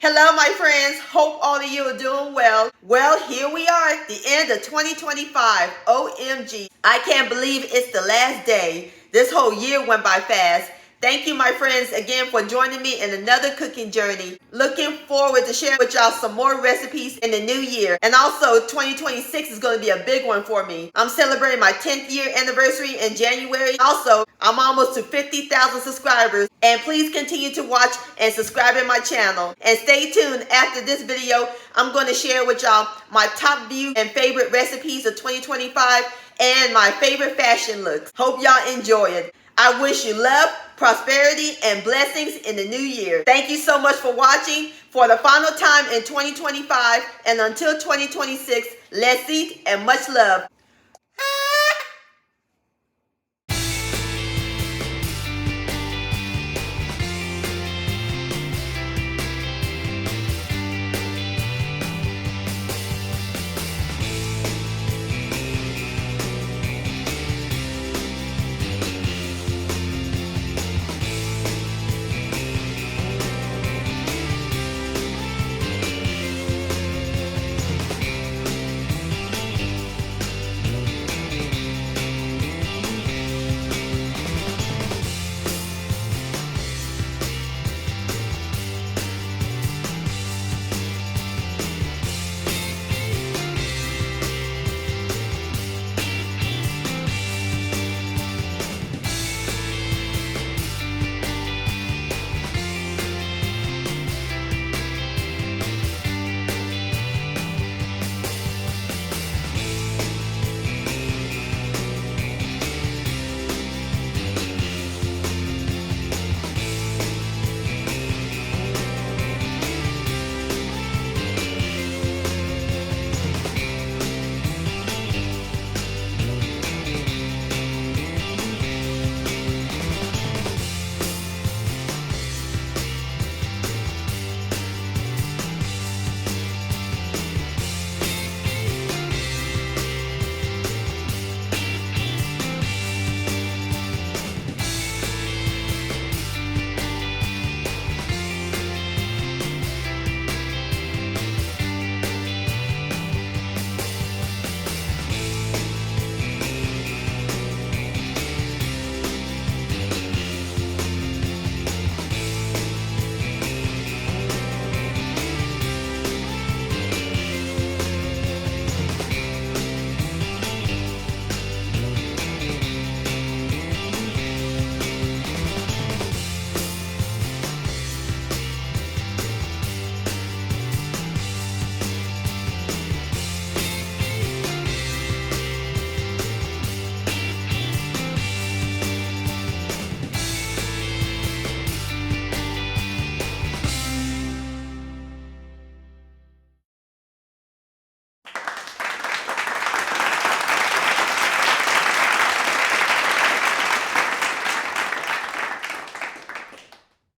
Hello, my friends. Hope all of you are doing well. Well, here we are at the end of 2025. OMG. I can't believe it's the last day. This whole year went by fast. Thank you, my friends, again for joining me in another cooking journey. Looking forward to sharing with y'all some more recipes in the new year. And also, 2026 is going to be a big one for me. I'm celebrating my 10th year anniversary in January. Also, I'm almost to 50,000 subscribers. And please continue to watch and subscribe in my channel. And stay tuned. After this video, I'm going to share with y'all my top view and favorite recipes of 2025 and my favorite fashion looks. Hope y'all enjoy it. I wish you love, prosperity, and blessings in the new year. Thank you so much for watching. For the final time in 2025 and until 2026, let's eat and much love.